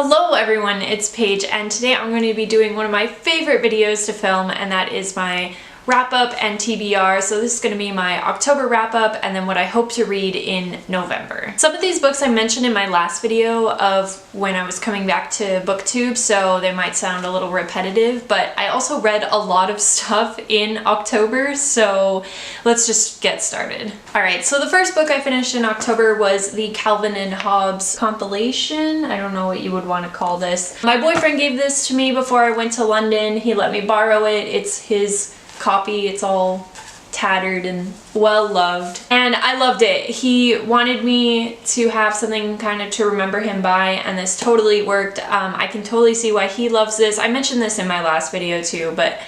Hello everyone, it's Paige, and today I'm going to be doing one of my favorite videos to film, and that is my wrap-up and TBR. So this is going to be my October wrap-up and then what I hope to read in November. Some of these books I mentioned in my last video of when I was coming back to BookTube, so they might sound a little repetitive, but I also read a lot of stuff in October, so let's just get started. Alright, so the first book I finished in October was the Calvin and Hobbes compilation. I don't know what you would want to call this. My boyfriend gave this to me before I went to London. He let me borrow it. It's his copy. It's all tattered and well loved, and I loved it. He wanted me to have something kind of to remember him by, and this totally worked. I can totally see why he loves this. I mentioned this in my last video too, but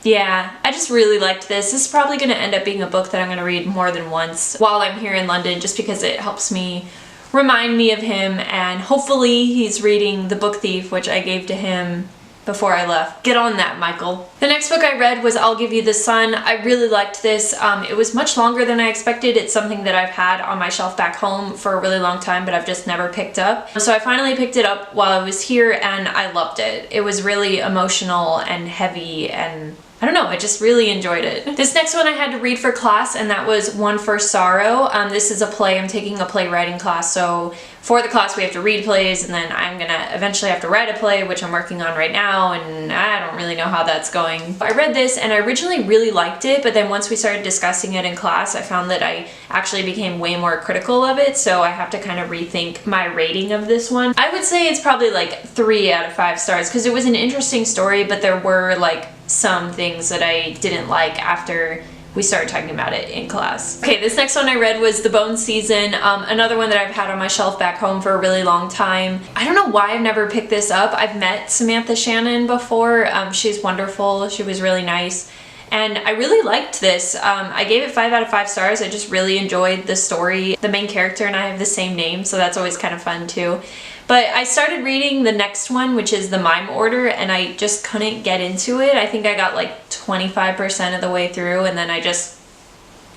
yeah, I just really liked this. This is probably going to end up being a book that I'm going to read more than once while I'm here in London, just because it helps me remind me of him, and hopefully he's reading The Book Thief, which I gave to him before I left. Get on that, Michael. The next book I read was I'll Give You the Sun. I really liked this. It was much longer than I expected. It's something that I've had on my shelf back home for a really long time, but I've just never picked up. So I finally picked it up while I was here, and I loved it. It was really emotional and heavy, and I don't know, I just really enjoyed it. This next one I had to read for class, and that was One for Sorrow. This is a play. I'm taking a playwriting class, so for the class we have to read plays, and then I'm gonna eventually have to write a play, which I'm working on right now, and I don't really know how that's going. I read this and I originally really liked it, but then once we started discussing it in class, I found that I actually became way more critical of it, so I have to kind of rethink my rating of this one. I would say it's probably like 3 out of 5 stars, because it was an interesting story, but there were like some things that I didn't like after we started talking about it in class. Okay, this next one I read was The Bone Season, another one that I've had on my shelf back home for a really long time. I don't know why I've never picked this up. I've met Samantha Shannon before. She's wonderful. She was really nice. And I really liked this. I gave it 5 out of 5 stars. I just really enjoyed the story. The main character and I have the same name, so that's always kind of fun too. But I started reading the next one, which is The Mime Order, and I just couldn't get into it. I think I got like 25% of the way through, and then I just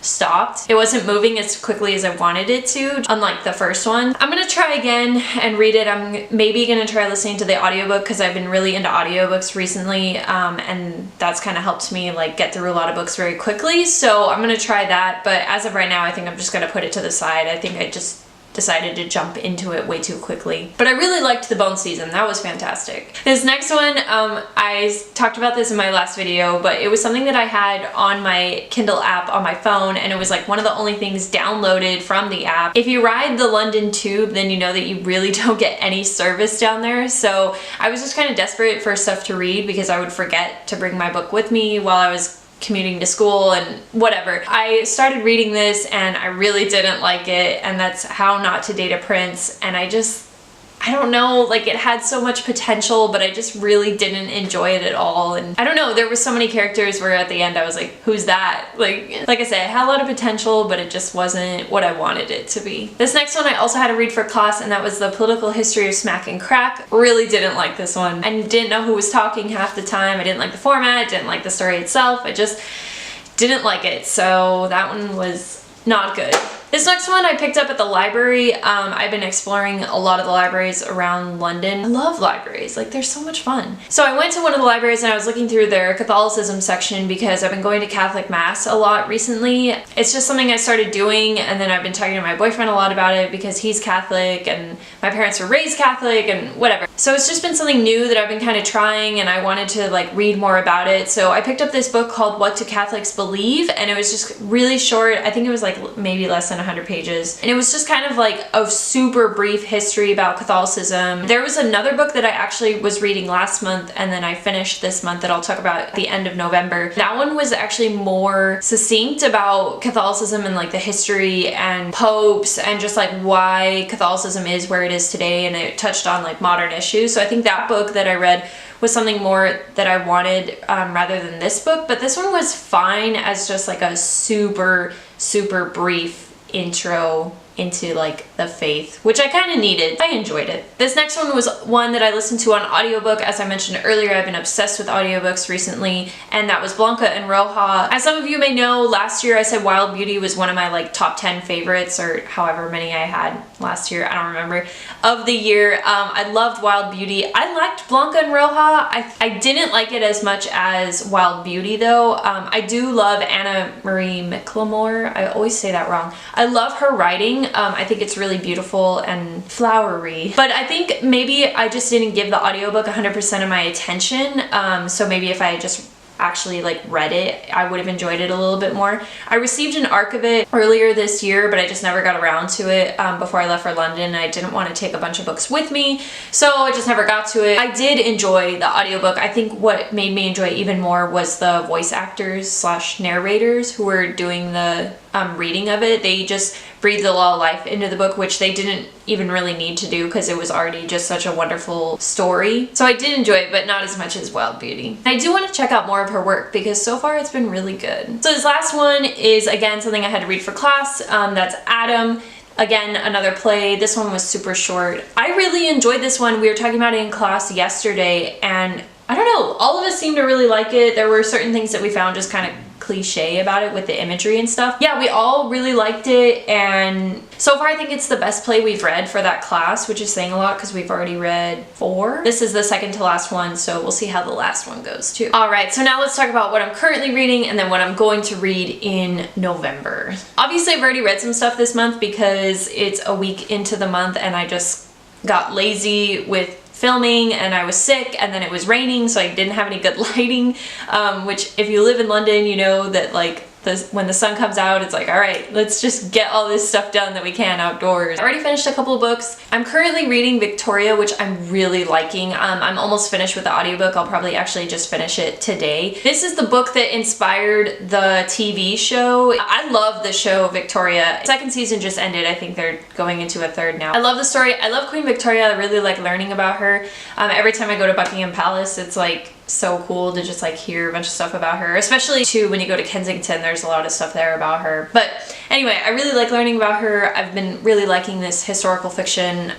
stopped. It wasn't moving as quickly as I wanted it to, unlike the first one. I'm gonna try again and read it. I'm maybe gonna try listening to the audiobook, because I've been really into audiobooks recently, and that's kind of helped me like get through a lot of books very quickly. So I'm gonna try that, but as of right now, I think I'm just gonna put it to the side. I think I just decided to jump into it way too quickly. But I really liked The Bone Season. That was fantastic. This next one, I talked about this in my last video, but it was something that I had on my Kindle app on my phone, and it was like one of the only things downloaded from the app. If you ride the London Tube, then you know that you really don't get any service down there, so I was just kind of desperate for stuff to read because I would forget to bring my book with me while I was commuting to school and whatever. I started reading this and I really didn't like it, and that's How Not to Date a Prince, and I don't know, like it had so much potential, but I just really didn't enjoy it at all. And I don't know, there were so many characters where at the end I was like, who's that? Like I said, it had a lot of potential, but it just wasn't what I wanted it to be. This next one I also had to read for class, and that was The Political History of Smack and Crack. Really didn't like this one. I didn't know who was talking half the time. I didn't like the format, didn't like the story itself. I just didn't like it, so that one was not good. This next one I picked up at the library. I've been exploring a lot of the libraries around London. I love libraries, like they're so much fun. So I went to one of the libraries and I was looking through their Catholicism section because I've been going to Catholic Mass a lot recently. It's just something I started doing, and then I've been talking to my boyfriend a lot about it because he's Catholic and my parents were raised Catholic and whatever. So it's just been something new that I've been kind of trying, and I wanted to like read more about it. So I picked up this book called What Do Catholics Believe, and it was just really short. I think it was like maybe less than 100 pages, and it was just kind of like a super brief history about Catholicism. There was another book that I actually was reading last month and then I finished this month that I'll talk about at the end of November. That one was actually more succinct about Catholicism and like the history and popes and just like why Catholicism is where it is today, and it touched on like modern issues. So I think that book that I read was something more that I wanted rather than this book, but this one was fine as just like a super brief intro into like the faith, which I kind of needed. I enjoyed it. This next one was one that I listened to on audiobook. As I mentioned earlier, I've been obsessed with audiobooks recently, and that was Blanca and Roja. As some of you may know, last year I said Wild Beauty was one of my like top 10 favorites, or however many I had last year, I don't remember, of the year. I loved Wild Beauty. I liked Blanca and Roja. I didn't like it as much as Wild Beauty though. I do love Anna Marie McLemore. I always say that wrong. I love her writing. I think it's really beautiful and flowery, but I think maybe I just didn't give the audiobook 100% of my attention. So maybe if I had just actually like read it, I would have enjoyed it a little bit more. I received an ARC of it earlier this year, but I just never got around to it before I left for London. I didn't want to take a bunch of books with me, so I just never got to it. I did enjoy the audiobook. I think what made me enjoy it even more was the voice actors slash narrators who were doing the reading of it. They just breathed a lot of life into the book, which they didn't even really need to do because it was already just such a wonderful story. So I did enjoy it, but not as much as Wild Beauty. I do want to check out more of her work because so far it's been really good. So this last one is again something I had to read for class. That's Adam. Again, another play. This one was super short. I really enjoyed this one. We were talking about it in class yesterday, and I don't know, all of us seemed to really like it. There were certain things that we found just kind of cliche about it with the imagery and stuff. Yeah, we all really liked it, and so far I think it's the best play we've read for that class, which is saying a lot because we've already read 4. This is the second to last one, so we'll see how the last one goes too. Alright, so now let's talk about what I'm currently reading and then what I'm going to read in November. Obviously I've already read some stuff this month because it's a week into the month and I just got lazy with filming and I was sick and then it was raining, so I didn't have any good lighting, which if you live in London you know that like when the sun comes out it's like, all right, let's just get all this stuff done that we can outdoors. I already finished a couple of books. I'm currently reading Victoria, which I'm really liking. I'm almost finished with the audiobook. I'll probably actually just finish it today. This is the book that inspired the TV show. I love the show Victoria. Second season just ended. I think they're going into a third now. I love the story. I love Queen Victoria. I really like learning about her. Every time I go to Buckingham Palace, it's like so cool to just like hear a bunch of stuff about her, especially too when you go to Kensington. There's a lot of stuff there about her. But anyway, I really like learning about her. I've been really liking this historical fiction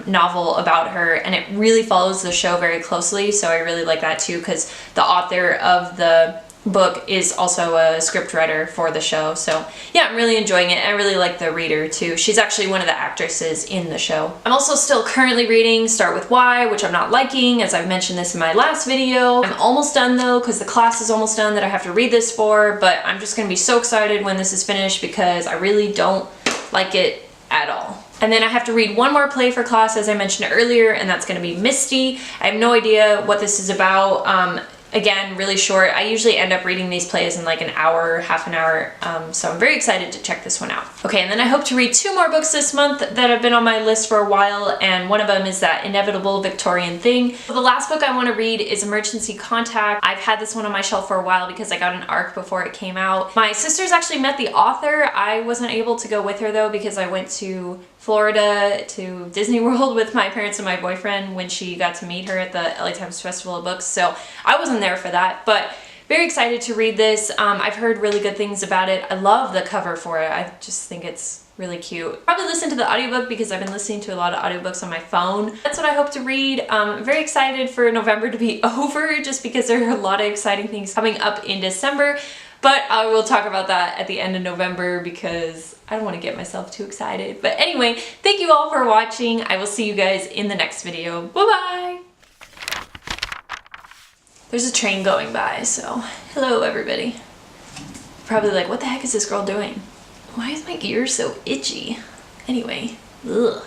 novel about her, and it really follows the show very closely, so I really like that too because the author of the book is also a script writer for the show. So yeah, I'm really enjoying it. I really like the reader too. She's actually one of the actresses in the show. I'm also still currently reading Start With Why, which I'm not liking, as I've mentioned this in my last video. I'm almost done though because the class is almost done that I have to read this for, but I'm just gonna be so excited when this is finished because I really don't like it at all. And then I have to read one more play for class, as I mentioned earlier, and that's gonna be Misty. I have no idea what this is about. Again, really short. I usually end up reading these plays in like an hour, half an hour, so I'm very excited to check this one out. Okay, and then I hope to read 2 more books this month that have been on my list for a while, and one of them is that inevitable Victorian thing. So the last book I want to read is Emergency Contact. I've had this one on my shelf for a while because I got an ARC before it came out. My sisters actually met the author. I wasn't able to go with her though because I went to Florida to Disney World with my parents and my boyfriend when she got to meet her at the LA Times Festival of Books, so I wasn't there for that, but very excited to read this. I've heard really good things about it. I love the cover for it. I just think it's really cute. Probably listen to the audiobook because I've been listening to a lot of audiobooks on my phone. That's what I hope to read. I'm very excited for November to be over just because there are a lot of exciting things coming up in December. But I will talk about that at the end of November because I don't want to get myself too excited. But anyway, thank you all for watching. I will see you guys in the next video. Bye-bye! There's a train going by, so hello everybody. Probably like, what the heck is this girl doing? Why is my ear so itchy? Anyway, ugh.